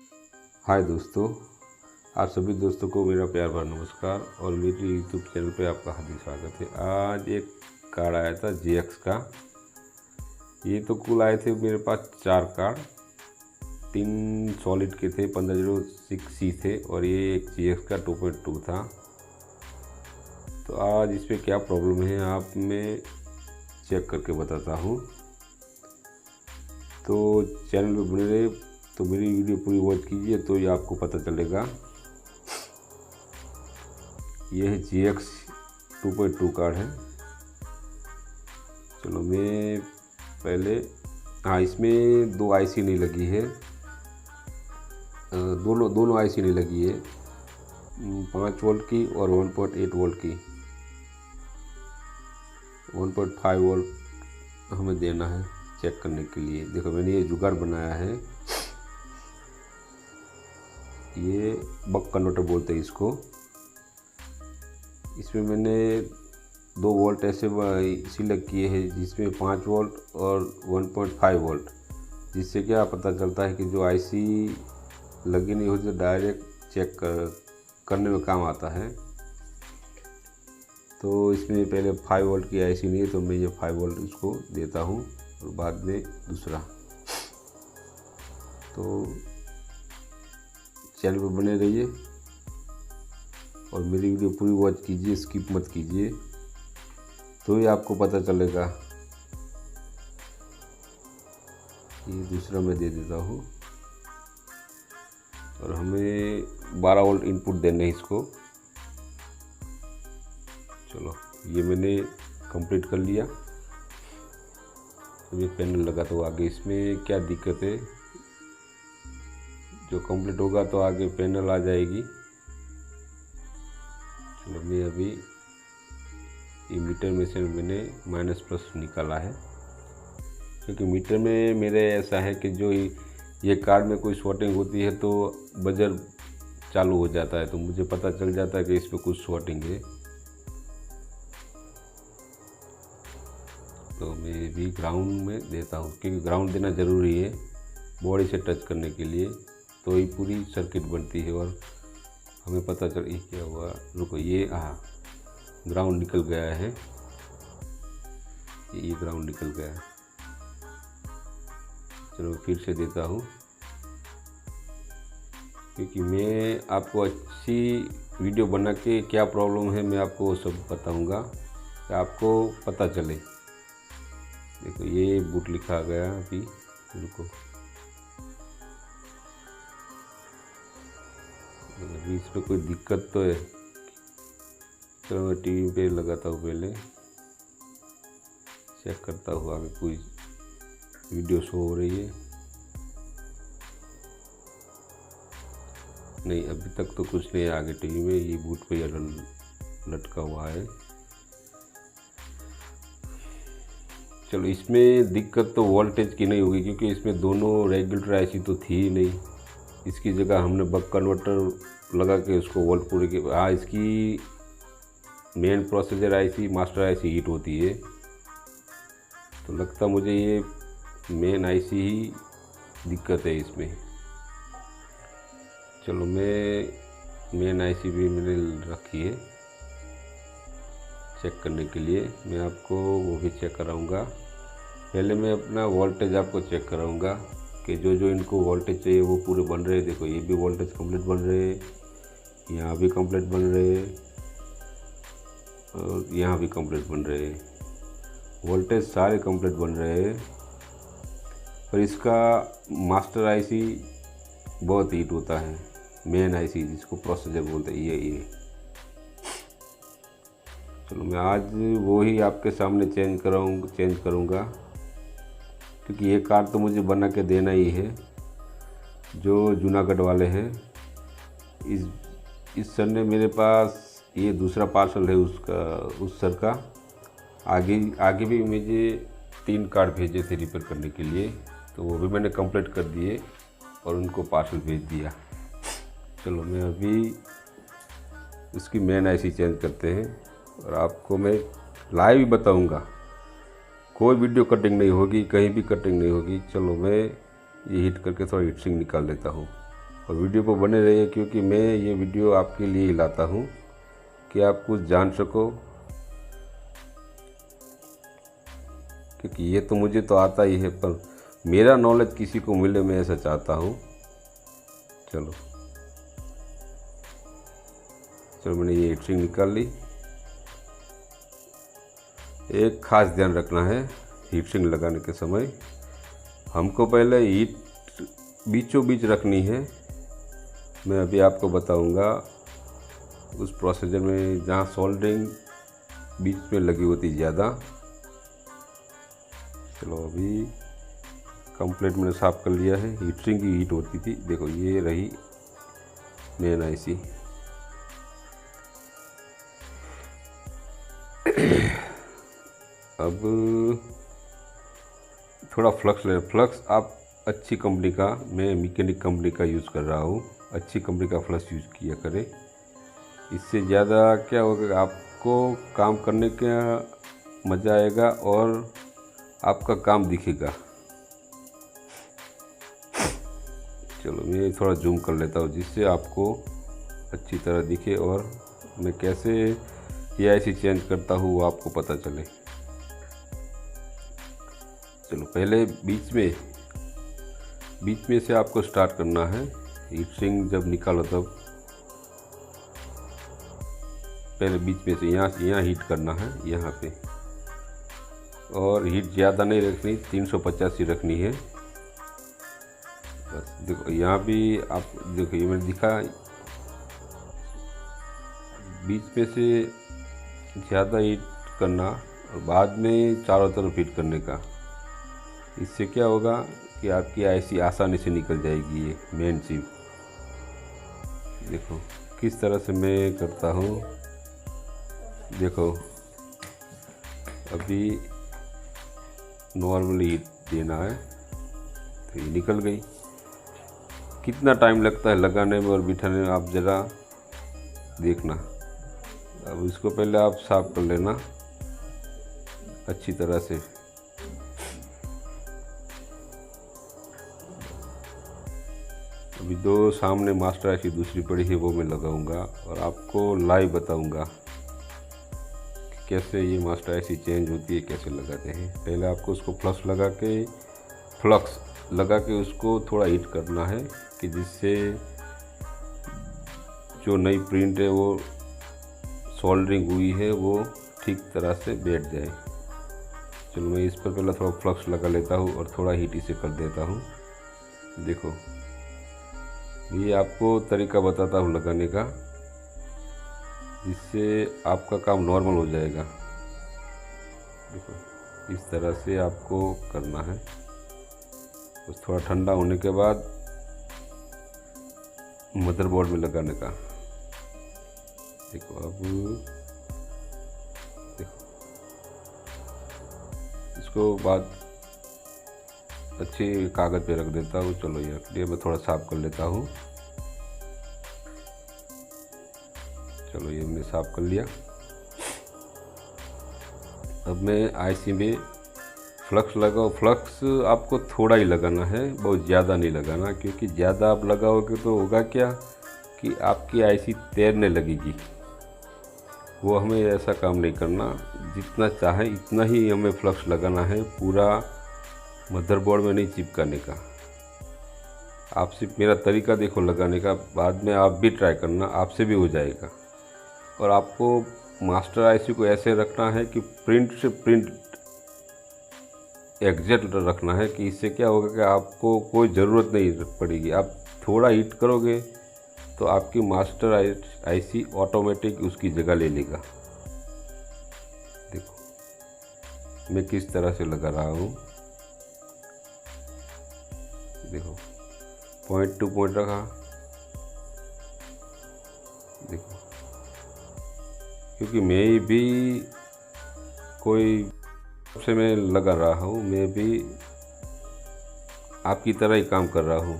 हाय दोस्तों, आप सभी दोस्तों को मेरा प्यार भरा नमस्कार और मेरे यूट्यूब चैनल पे आपका हार्दिक स्वागत है। आज एक कार्ड आया था GX का। ये तो कुल आए थे मेरे पास 4 कार्ड, 3 सॉलिड के थे, 1506C थे और ये एक GX का 2.2 था। तो आज इस पर क्या प्रॉब्लम है आप मैं चेक करके बताता हूँ। तो चैनल पे बने रहे, तो मेरी वीडियो पूरी वॉच कीजिए तो ये आपको पता चलेगा। ये है GX 2.2 कार्ड है। चलो मैं पहले इसमें 2 IC नहीं लगी है, दोनों IC नहीं लगी है, 5 वोल्ट की और 1.8 वोल्ट की। 1.5 वोल्ट हमें देना है चेक करने के लिए। देखो मैंने ये जुगाड़ बनाया है, ये बक कन्वर्टर बोलते हैं इसको। इसमें मैंने 2 वोल्ट ऐसे सिलेक्ट किए हैं जिसमें 5 वोल्ट और 1.5 वोल्ट, जिससे क्या पता चलता है कि जो IC लगी नहीं होती तो डायरेक्ट चेक करने में काम आता है। तो इसमें पहले 5 वोल्ट की IC नहीं है तो मैं ये 5 वोल्ट इसको देता हूँ और बाद में दूसरा। तो चैनल पर बने रहिए और मेरी वीडियो पूरी वॉच कीजिए, स्किप मत कीजिए, तो ही आपको पता चलेगा। ये दूसरा मैं दे देता हूँ और हमें 12 वोल्ट इनपुट देने हैं इसको। चलो ये मैंने कंप्लीट कर लिया। तो ये पैनल लगा तो आगे इसमें क्या दिक्कत है, जो कंप्लीट होगा तो आगे पैनल आ जाएगी। चलो मैं अभी ये मीटर में से मैंने माइनस प्लस निकाला है, क्योंकि मीटर में मेरे ऐसा है कि जो ये कार्ड में कोई शॉर्टिंग होती है तो बजर चालू हो जाता है, तो मुझे पता चल जाता है कि इस पर कुछ शॉर्टिंग है। तो मैं भी ग्राउंड में देता हूँ, क्योंकि ग्राउंड देना ज़रूरी है बॉडी से टच करने के लिए, तो ये पूरी सर्किट बनती है और हमें पता चल ये क्या हुआ। रुको, ये ग्राउंड निकल गया है, ये ग्राउंड निकल गया है। चलो फिर से देता हूँ, क्योंकि मैं आपको अच्छी वीडियो बना के क्या प्रॉब्लम है मैं आपको सब बताऊँगा कि आपको पता चले। देखो ये बूट लिखा गया अभी, रुको अभी इस पर कोई दिक्कत तो है। चलो मैं टीवी पे लगाता हूँ, पहले चेक करता हूँ आगे कोई वीडियो शो हो रही है। नहीं, अभी तक तो कुछ नहीं है आगे टीवी में। ये बूट पे लटका हुआ है। चलो इसमें दिक्कत तो वोल्टेज की नहीं होगी, क्योंकि इसमें दोनों रेगुलेटर IC तो थी ही नहीं। इसकी जगह हमने बक कन्वर्टर लगा के उसको वोल्ट पूरे के इसकी main processor IC master IC heat होती है, तो लगता मुझे ये मेन IC ही दिक्कत है इसमें। चलो मैं मेन IC भी मैंने रखी है चेक करने के लिए, मैं आपको वो भी चेक कराऊंगा। पहले मैं अपना वोल्टेज आपको चेक कराऊंगा कि जो इनको वोल्टेज चाहिए वो पूरे बन रहे हैं। देखो ये भी वोल्टेज कंप्लीट बन रहे हैं, यहाँ भी कंप्लीट बन रहे हैं और यहाँ भी कंप्लीट बन रहे हैं। वोल्टेज सारे कंप्लीट बन रहे हैं, पर इसका मास्टर IC बहुत हीट होता है, मेन IC जिसको प्रोसेसर बोलते हैं ये। चलो मैं आज वो ही आपके सामने चेंज करूँगा, क्योंकि ये कार्ड तो मुझे बना के देना ही है। जो जूनागढ़ वाले हैं, इस सर ने मेरे पास ये दूसरा पार्सल है उस सर का। आगे भी मुझे 3 कार्ड भेजे थे रिपेयर करने के लिए, तो वो भी मैंने कंप्लीट कर दिए और उनको पार्सल भेज दिया। चलो मैं अभी इसकी मेन IC चेंज करते हैं और आपको मैं लाइव ही बताऊंगा। कोई वीडियो कटिंग नहीं होगी, कहीं भी कटिंग नहीं होगी। चलो मैं ये हीट करके थोड़ा हीट सिंक निकाल लेता हूँ। और वीडियो पर बने रहिए, क्योंकि मैं ये वीडियो आपके लिए ही लाता हूँ कि आप कुछ जान सको, क्योंकि ये तो मुझे तो आता ही है, पर मेरा नॉलेज किसी को मिले, मैं ऐसा चाहता हूँ। चलो मैंने ये हीट सिंक निकाल ली। एक खास ध्यान रखना है हीट सिंक लगाने के समय, हमको पहले हीट बीचों बीच रखनी है। मैं अभी आपको बताऊंगा उस प्रोसीजर में जहाँ सोल्डरिंग बीच में लगी होती ज़्यादा। चलो अभी कंप्लीट मैंने साफ़ कर लिया है। हीट सिंक की हीट होती थी, देखो ये रही मेन आईसी। अब थोड़ा फ्लक्स आप अच्छी कंपनी का, मैं मैकेनिक कंपनी का यूज़ कर रहा हूँ, अच्छी कंपनी का फ्लक्स यूज़ किया करें। इससे ज़्यादा क्या होगा, आपको काम करने का मज़ा आएगा और आपका काम दिखेगा। चलो मैं थोड़ा जूम कर लेता हूँ जिससे आपको अच्छी तरह दिखे और मैं कैसे ये आईसी चेंज करता हूँ वो आपको पता चले। चलो पहले बीच में से आपको स्टार्ट करना है। हीट सिंक जब निकालो तब पहले बीच में से यहाँ हीट करना है यहाँ पे, और हीट ज़्यादा नहीं रखनी, 385 रखनी है बस। देखो यहाँ भी आप देखो, ये मैंने दिखा बीच में से ज़्यादा हीट करना और बाद में चारों तरफ हीट करने का। इससे क्या होगा कि आपकी आईसी आसानी से निकल जाएगी। ये मेन चिप देखो किस तरह से मैं करता हूँ। देखो अभी नॉर्मली हीट देना है तो ये निकल गई। कितना टाइम लगता है लगाने में और बिठाने में, आप ज़रा देखना। अब इसको पहले आप साफ कर लेना अच्छी तरह से। अभी दो सामने मास्टर आईसी दूसरी पड़ी है वो मैं लगाऊंगा और आपको लाइव बताऊंगा कि कैसे ये मास्टर आईसी चेंज होती है, कैसे लगाते हैं। पहले आपको उसको फ्लक्स लगा के उसको थोड़ा हीट करना है कि जिससे जो नई प्रिंट है वो सोल्डरिंग हुई है वो ठीक तरह से बैठ जाए। चलो मैं इस पर पहले थोड़ा फ्लक्स लगा लेता हूँ और थोड़ा हीट इसे कर देता हूँ। देखो ये आपको तरीका बताता हूँ लगाने का, जिससे आपका काम नॉर्मल हो जाएगा। देखो इस तरह से आपको करना है। बस थोड़ा ठंडा होने के बाद मदरबोर्ड में लगाने का। देखो अब देखो इसको बाद अच्छे कागज़ पे रख देता हूँ। चलो ये मैं थोड़ा साफ़ कर लेता हूँ। चलो ये मैंने साफ़ कर लिया। अब मैं आईसी में फ्लक्स लगाओ। फ्लक्स आपको थोड़ा ही लगाना है, बहुत ज़्यादा नहीं लगाना, क्योंकि ज़्यादा आप लगाओगे तो होगा क्या कि आपकी आईसी तैरने लगेगी। वो हमें ऐसा काम नहीं करना, जितना चाहे इतना ही हमें फ्लक्स लगाना है, पूरा मदरबोर्ड में नहीं चिपकाने का। आप सिर्फ मेरा तरीका देखो लगाने का, बाद में आप भी ट्राई करना, आपसे भी हो जाएगा। और आपको मास्टर आईसी को ऐसे रखना है कि प्रिंट से प्रिंट एग्जैक्ट रखना है, कि इससे क्या होगा कि आपको कोई ज़रूरत नहीं पड़ेगी। आप थोड़ा हीट करोगे तो आपकी मास्टर आईसी ऑटोमेटिक उसकी जगह ले लेगा। देखो मैं किस तरह से लगा रहा हूँ। देखो पॉइंट टू पॉइंट रखा। देखो क्योंकि मैं भी कोई से मैं लगा रहा हूँ, मैं भी आपकी तरह ही काम कर रहा हूँ।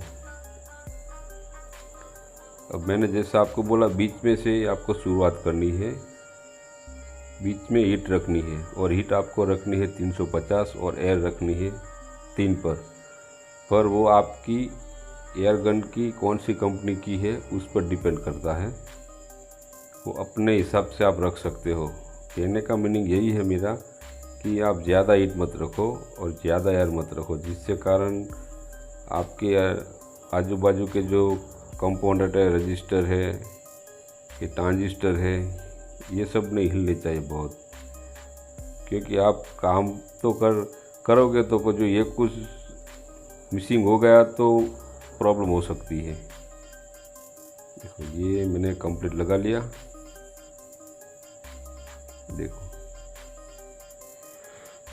अब मैंने जैसा आपको बोला बीच में से आपको शुरुआत करनी है, बीच में हीट रखनी है, और हीट आपको रखनी है 350 और एयर रखनी है 3 पर वो आपकी एयर गन की कौन सी कंपनी की है उस पर डिपेंड करता है, वो अपने हिसाब से आप रख सकते हो। कहने का मीनिंग यही है मेरा कि आप ज़्यादा हीट मत रखो और ज़्यादा एयर मत रखो, जिससे कारण आपके आजू बाजू के जो कंपोनेंट है, रजिस्टर है, ये ट्रांजिस्टर है, ये सब नहीं हिलने चाहिए बहुत, क्योंकि आप काम तो करोगे तो जो ये कुछ मिसिंग हो गया तो प्रॉब्लम हो सकती है। देखो ये मैंने कंप्लीट लगा लिया। देखो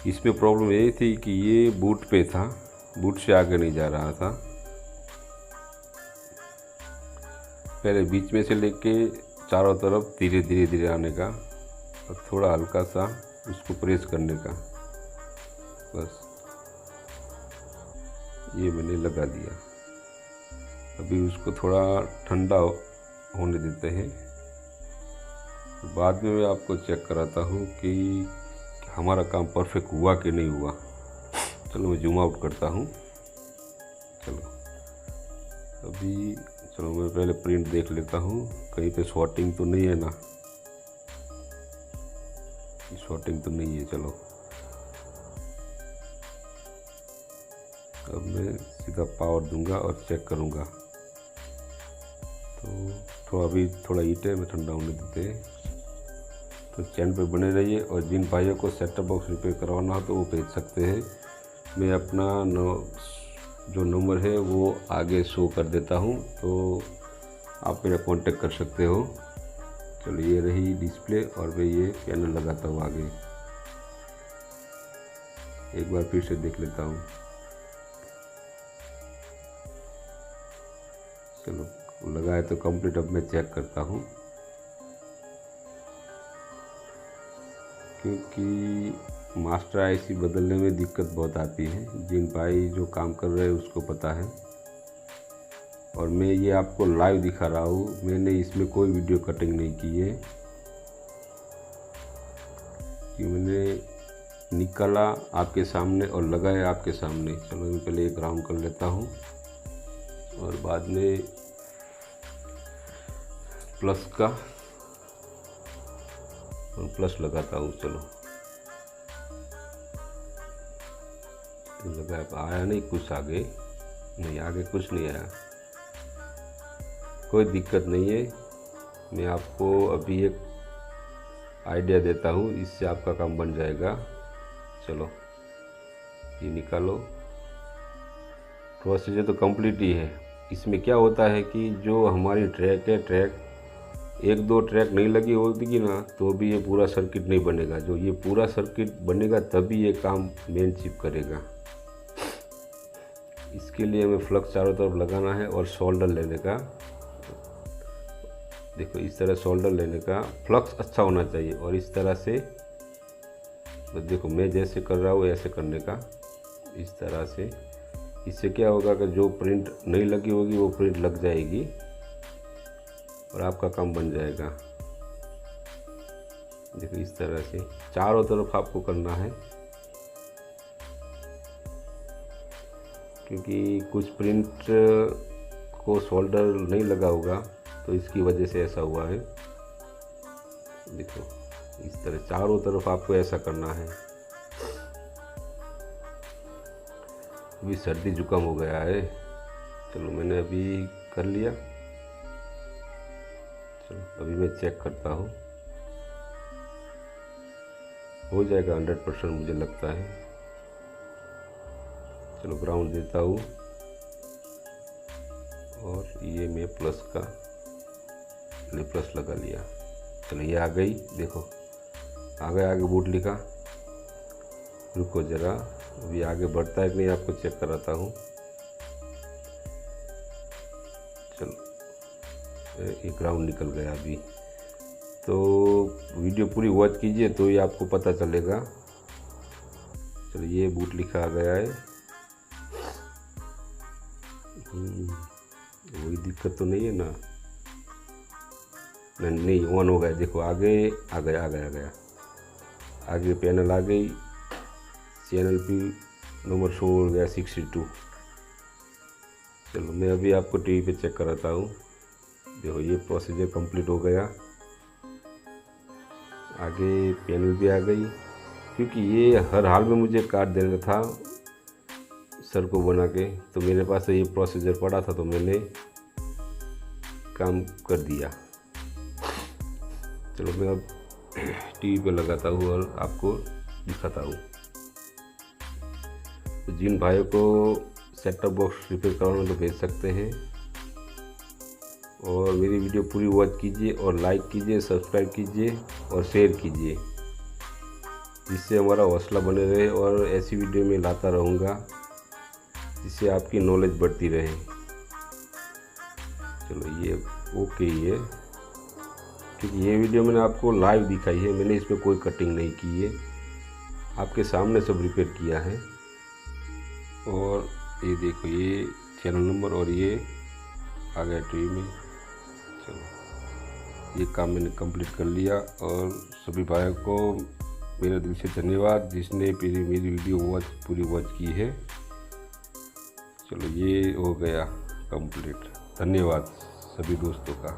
इसमें प्रॉब्लम यही थी कि ये बूट पे था, बूट से आगे नहीं जा रहा था। पहले बीच में से लेके चारों तरफ धीरे धीरे धीरे आने का और थोड़ा हल्का सा उसको प्रेस करने का, बस ये मैंने लगा दिया। अभी उसको थोड़ा ठंडा होने देते हैं, बाद में मैं आपको चेक कराता हूँ कि हमारा काम परफेक्ट हुआ कि नहीं हुआ। चलो मैं जूम आउट करता हूँ। चलो मैं पहले प्रिंट देख लेता हूँ, कहीं पे शॉर्टिंग तो नहीं है ना, शॉर्टिंग तो नहीं है। चलो अब मैं सीधा पावर दूंगा और चेक करूँगा। तो अभी थोड़ा हीट है, मैं ठंडा होने देते हैं। तो चैनल पे बने रहिए, और जिन भाइयों को सेटअप बॉक्स रिपेयर करवाना हो तो वो भेज सकते हैं। मैं अपना जो नंबर है वो आगे शो कर देता हूँ, तो आप मेरा कांटेक्ट कर सकते हो। चलो ये रही डिस्प्ले, और मैं ये पैनल लगाता हूँ आगे। एक बार फिर से देख लेता हूँ। चलो लगाए तो कंप्लीट। अब मैं चेक करता हूँ, क्योंकि मास्टर आईसी बदलने में दिक्कत बहुत आती है। जिन भाई जो काम कर रहे हैं उसको पता है, और मैं ये आपको लाइव दिखा रहा हूँ, मैंने इसमें कोई वीडियो कटिंग नहीं की है, कि मैंने निकाला आपके सामने और लगाया आपके सामने। चलो मैं पहले ग्राउंड कर लेता हूँ और बाद में प्लस का और प्लस लगाता हूँ। चलो लगाया, आया नहीं कुछ आगे, नहीं आगे कुछ नहीं आया, कोई दिक्कत नहीं है। मैं आपको अभी एक आइडिया देता हूँ, इससे आपका काम बन जाएगा। चलो ये निकालो। प्रोसीजर तो कंप्लीट ही है। इसमें क्या होता है कि जो हमारी ट्रैक है, ट्रैक एक दो ट्रैक नहीं लगी होगी ना, तो भी ये पूरा सर्किट नहीं बनेगा। जो ये पूरा सर्किट बनेगा तभी ये काम मेन चिप करेगा। इसके लिए हमें फ्लक्स चारों तरफ लगाना है और सोल्डर लेने का। देखो इस तरह सोल्डर लेने का, फ्लक्स अच्छा होना चाहिए, और इस तरह से देखो मैं जैसे कर रहा हूँ ऐसे करने का, इस तरह से। इससे क्या होगा कि जो प्रिंट नहीं लगी होगी वो प्रिंट लग जाएगी और आपका काम बन जाएगा। देखो इस तरह से चारों तरफ आपको करना है, क्योंकि कुछ प्रिंट को सोल्डर नहीं लगा होगा तो इसकी वजह से ऐसा हुआ है। देखो इस तरह चारों तरफ आपको ऐसा करना है। अभी सर्दी जुकाम हो गया है। चलो मैंने अभी कर लिया। चलो अभी मैं चेक करता हूँ, हो जाएगा 100% मुझे लगता है। चलो ग्राउंड देता हूँ, और ये मैं प्लस का प्लस लगा लिया। चलो ये आ गई, देखो आ गया, आगे बूट लिखा। रुको ज़रा, अभी आगे बढ़ता है कि नहीं आपको चेक कराता हूँ। चलो ये ग्राउंड निकल गया अभी। तो वीडियो पूरी वॉच कीजिए तो ये आपको पता चलेगा। चलो ये बूट लिखा आ गया है। वही दिक्कत तो नहीं है ना? नहीं ऑन हो गया। देखो आगे आ गया, आ गया, आ गया। आगे पैनल आ गई, चैनल पे नंबर शो हो गया 62। चलो मैं अभी आपको टीवी पे चेक कराता हूँ। देखो ये प्रोसीजर कंप्लीट हो गया, आगे पैनल भी आ गई। क्योंकि ये हर हाल में मुझे काट देना था सर को बना के, तो मेरे पास ये प्रोसीजर पड़ा था तो मैंने काम कर दिया। चलो मैं अब टीवी पे लगाता हूँ और आपको दिखाता हूँ। तो जिन भाइयों को सेट टॉप बॉक्स रिपेयर करवाना तो भेज सकते हैं, और मेरी वीडियो पूरी वॉच कीजिए और लाइक कीजिए, सब्सक्राइब कीजिए और शेयर कीजिए, जिससे हमारा हौसला बने रहे और ऐसी वीडियो में लाता रहूँगा जिससे आपकी नॉलेज बढ़ती रहे। चलो ये ओके ही है, क्योंकि ये वीडियो मैंने आपको लाइव दिखाई है, मैंने इसमें कोई कटिंग नहीं की है, आपके सामने सब रिपेयर किया है। और ये देखो ये चैनल नंबर और ये आ गया टीवी में। चलो ये काम मैंने कंप्लीट कर लिया, और सभी भाइयों को मेरे दिल से धन्यवाद जिसने मेरी वीडियो पूरी वॉच की है। चलो ये हो गया कंप्लीट। धन्यवाद सभी दोस्तों का।